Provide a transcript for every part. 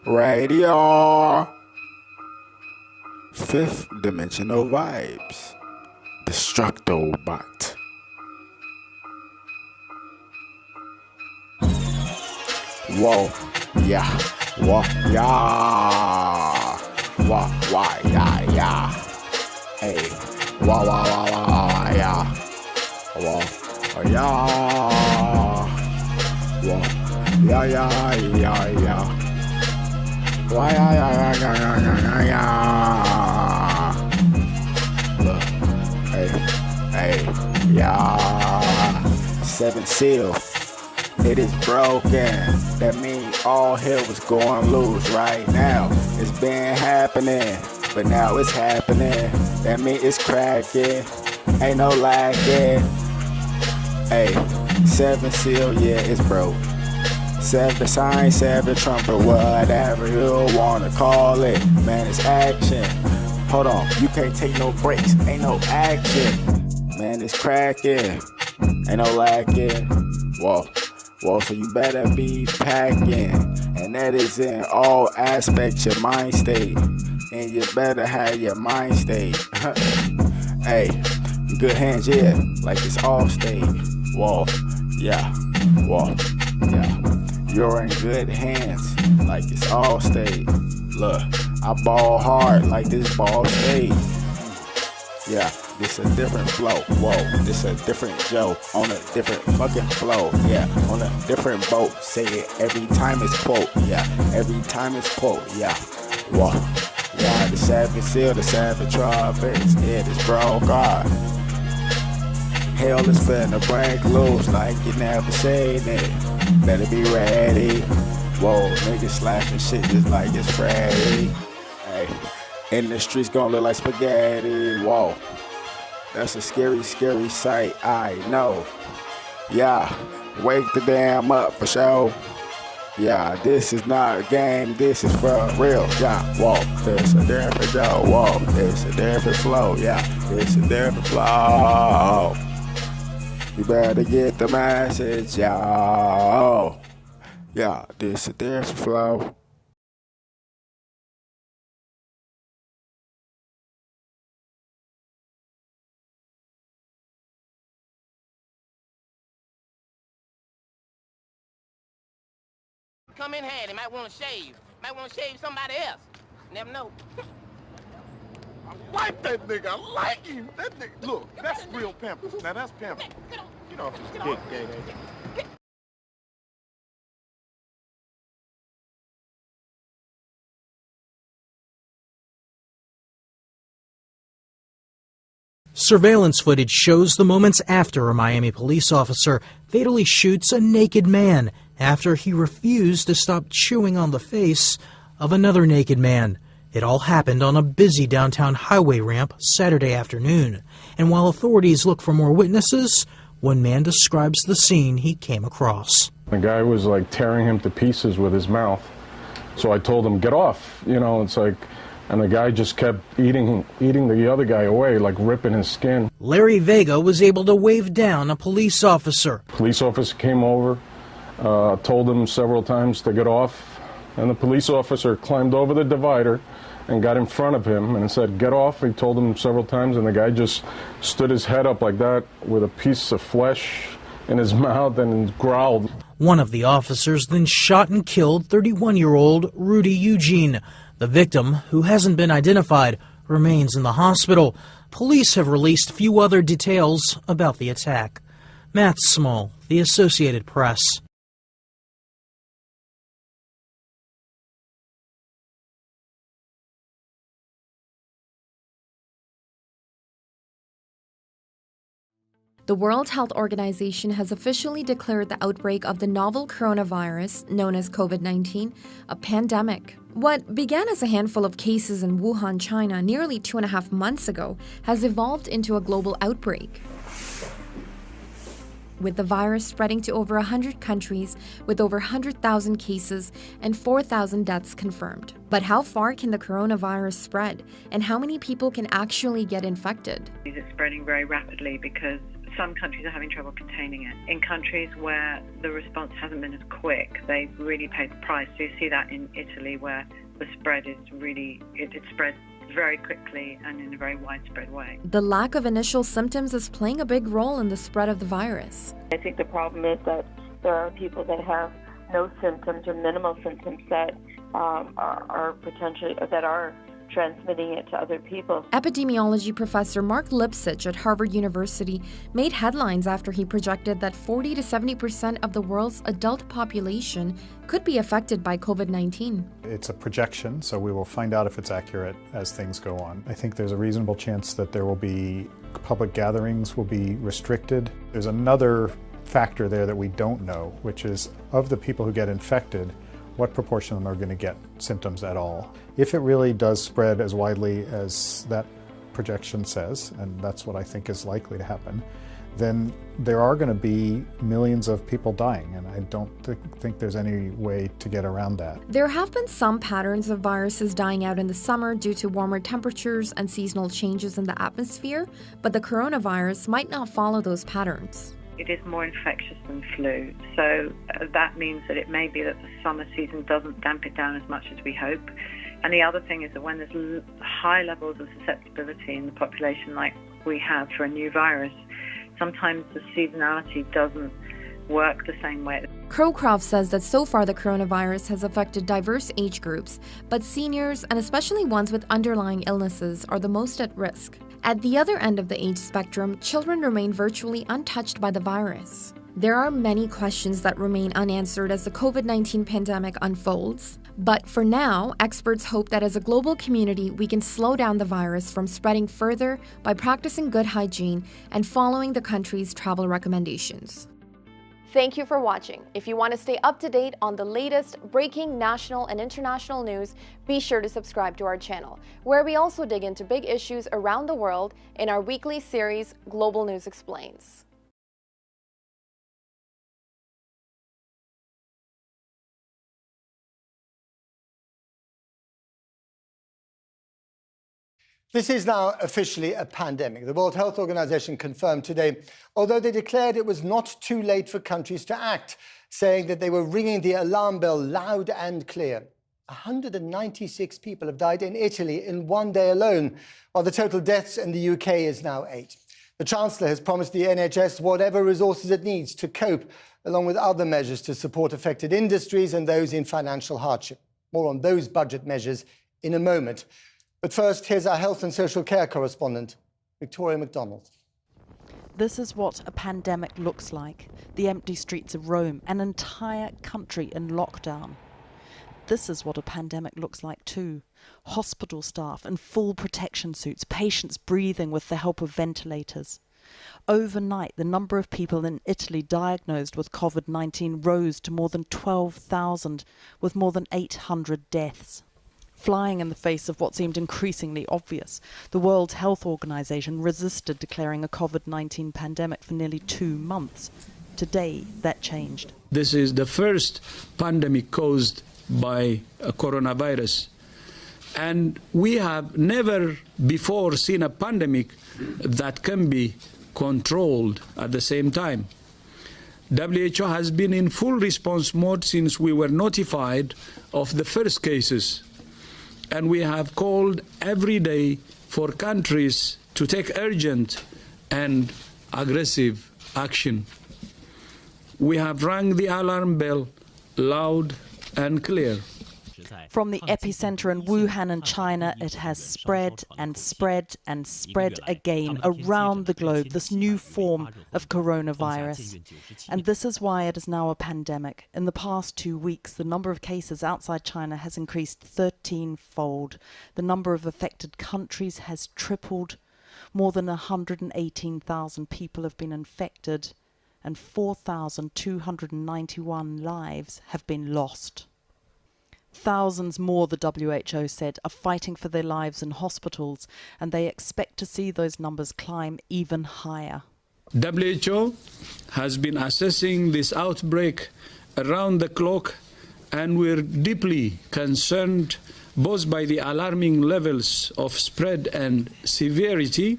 Radio. Fifth dimensional vibes. Destructobot. Whoa, yeah, whoa, yeah, whoa, yeah. Hey, whoa, yeah, whoa, yeah, whoa, yeah. Why, yeah. Look, hey, yeah. Seven seals. It is broken. That means all hell was going loose right now. It's been happening, but now it's happening. That means it's cracking. Ain't no lacking. Hey, seven seal, yeah, it's broke. Seven sign, seven trumpet, whatever you wanna call it. Man, it's action. Hold on, you can't take no breaks. Ain't no action. Man, it's cracking. Ain't no lacking. Whoa, so you better be packing. And that is in all aspects, your mind state. And you better have your mind state. Hey, good hands, yeah, like it's all state. Whoa, yeah. You're in good hands, like it's all state. Look, I ball hard like this ball state. Yeah, this a different flow. Whoa, this a different Joe on a different fucking flow. Yeah, on a different boat. Say it every time it's quote. Yeah, every time it's quote. Yeah, whoa. Yeah, the savage seal, the savage trumpets. It is broke off. Hell is finna break loose like you never seen it. Better be ready. Whoa, niggas slashing shit just like it's Freddy. Hey, in the streets gon' look like spaghetti. Whoa, that's a scary sight, I know. Yeah, wake the damn up for sure. Yeah, this is not a game, this is for real. Yeah, whoa, this a different show. Whoa, this a different flow. Yeah, this a different flow. You better get the message, yo. Yeah, this a different flow. Come in handy, might want to shave. Might want to shave somebody else. Never know. I like that nigga. I like him. That nigga. Look, that's real pimping. Now that's pimping. You know, it's big gay. Surveillance footage shows the moments after a Miami police officer fatally shoots a naked man after he refused to stop chewing on the face of another naked man. It all happened on a busy downtown highway ramp Saturday afternoon. And while authorities look for more witnesses, one man describes the scene he came across. The guy was like tearing him to pieces with his mouth. So I told him, get off. You know, it's like, and the guy just kept eating the other guy away, like ripping his skin. Larry Vega was able to wave down a police officer. Police officer came over, told him several times to get off, and the police officer climbed over the divider and got in front of him and said, get off. He told him several times, and the guy just stood his head up like that with a piece of flesh in his mouth and growled. One of the officers then shot and killed 31-year-old Rudy Eugene. The victim, who hasn't been identified, remains in the hospital. Police have released few other details about the attack. Matt Small, The Associated Press. The World Health Organization has officially declared the outbreak of the novel coronavirus, known as COVID-19, a pandemic. What began as a handful of cases in Wuhan, China, nearly 2.5 months ago, has evolved into a global outbreak, with the virus spreading to over 100 countries with over 100,000 cases and 4,000 deaths confirmed. But how far can the coronavirus spread, and how many people can actually get infected? It's spreading very rapidly because some countries are having trouble containing it. In countries where the response hasn't been as quick, they've really paid the price. So you see that in Italy, where the spread is really, it spread very quickly and in a very widespread way. The lack of initial symptoms is playing a big role in the spread of the virus. I think the problem is that there are people that have no symptoms or minimal symptoms that are potentially, that are transmitting it to other people. Epidemiology professor Mark Lipsitch at Harvard University made headlines after he projected that 40 to 70% of the world's adult population could be affected by COVID-19. It's a projection, so we will find out if it's accurate as things go on. I think there's a reasonable chance that there will be public gatherings will be restricted. There's another factor there that we don't know, which is of the people who get infected, what proportion of them are going to get symptoms at all. If it really does spread as widely as that projection says, and that's what I think is likely to happen, then there are going to be millions of people dying, and I don't think there's any way to get around that. There have been some patterns of viruses dying out in the summer due to warmer temperatures and seasonal changes in the atmosphere, but the coronavirus might not follow those patterns. It is more infectious than flu, so that means that it may be that the summer season doesn't damp it down as much as we hope. And the other thing is that when there's high levels of susceptibility in the population like we have for a new virus, sometimes the seasonality doesn't work the same way. Crowcroft says that so far the coronavirus has affected diverse age groups, but seniors, and especially ones with underlying illnesses, are the most at risk. At the other end of the age spectrum, children remain virtually untouched by the virus. There are many questions that remain unanswered as the COVID-19 pandemic unfolds. But for now, experts hope that as a global community, we can slow down the virus from spreading further by practicing good hygiene and following the country's travel recommendations. Thank you for watching. If you want to stay up to date on the latest breaking national and international news, be sure to subscribe to our channel, where we also dig into big issues around the world in our weekly series, Global News Explains. This is now officially a pandemic. The World Health Organization confirmed today, although they declared it was not too late for countries to act, saying that they were ringing the alarm bell loud and clear. 196 people have died in Italy in one day alone, while the total deaths in the UK is now 8. The Chancellor has promised the NHS whatever resources it needs to cope, along with other measures to support affected industries and those in financial hardship. More on those budget measures in a moment. But first, here's our health and social care correspondent, Victoria McDonald. This is what a pandemic looks like. The empty streets of Rome, an entire country in lockdown. This is what a pandemic looks like too. Hospital staff in full protection suits, patients breathing with the help of ventilators. Overnight, the number of people in Italy diagnosed with COVID-19 rose to more than 12,000, with more than 800 deaths. Flying in the face of what seemed increasingly obvious, the World Health Organization resisted declaring a COVID-19 pandemic for nearly 2 months. Today, that changed. This is the first pandemic caused by a coronavirus. And we have never before seen a pandemic that can be controlled at the same time. WHO has been in full response mode since we were notified of the first cases. And we have called every day for countries to take urgent and aggressive action. We have rung the alarm bell loud and clear. From the epicenter in Wuhan in China, it has spread and spread and spread again around the globe, this new form of coronavirus. And this is why it is now a pandemic. In the past 2 weeks, the number of cases outside China has increased 13-fold. The number of affected countries has tripled. More than 118,000 people have been infected, and 4,291 lives have been lost. Thousands more, the WHO said, are fighting for their lives in hospitals, and they expect to see those numbers climb even higher. WHO has been assessing this outbreak around the clock, and we're deeply concerned both by the alarming levels of spread and severity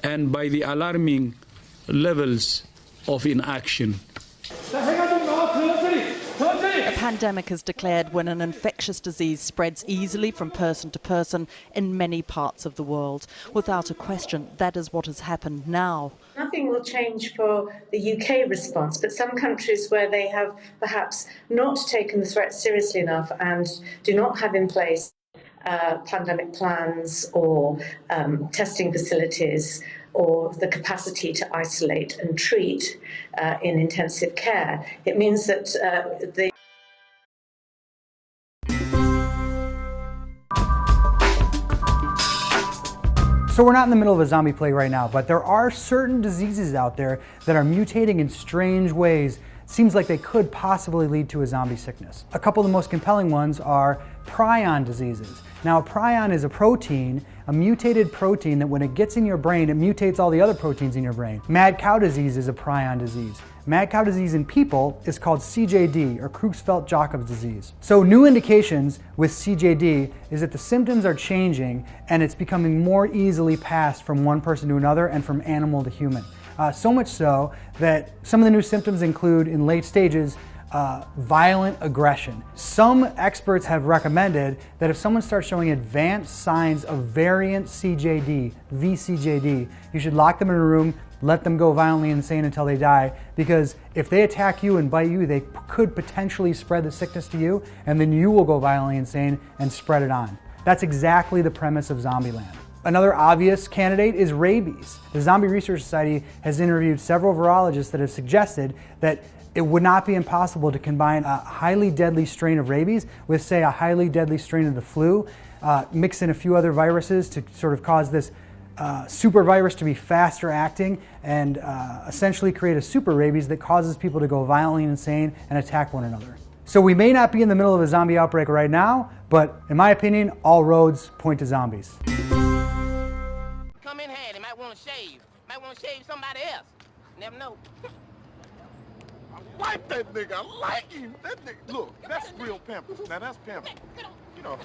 and by the alarming levels of inaction. A pandemic is declared when an infectious disease spreads easily from person to person in many parts of the world. Without a question, that is what has happened now. Nothing will change for the UK response, but some countries where they have perhaps not taken the threat seriously enough and do not have in place pandemic plans or testing facilities or the capacity to isolate and treat in intensive care. It means that the So we're not in the middle of a zombie plague right now, but there are certain diseases out there that are mutating in strange ways. It seems like they could possibly lead to a zombie sickness. A couple of the most compelling ones are prion diseases. Now, a prion is a protein, a mutated protein that when it gets in your brain, it mutates all the other proteins in your brain. Mad cow disease is a prion disease. Mad cow disease in people is called CJD, or Creutzfeldt-Jakob's disease. So new indications with CJD is that the symptoms are changing and it's becoming more easily passed from one person to another and from animal to human. So much so that some of the new symptoms include, in late stages, violent aggression. Some experts have recommended that if someone starts showing advanced signs of variant CJD, VCJD, you should lock them in a room, let them go violently insane until they die, because if they attack you and bite you, they could potentially spread the sickness to you, and then you will go violently insane and spread it on. That's exactly the premise of Zombieland. Another obvious candidate is rabies. The Zombie Research Society has interviewed several virologists that have suggested that it would not be impossible to combine a highly deadly strain of rabies with, say, a highly deadly strain of the flu, mix in a few other viruses to sort of cause this super virus to be faster acting and essentially create a super rabies that causes people to go violently insane and attack one another. So we may not be in the middle of a zombie outbreak right now, but in my opinion, all roads point to zombies. Come in handy, might want to shave. Might want to shave somebody else. Never know. I like that nigga. I like him. That nigga. Look, that's real pimping. Now that's pimping. You know,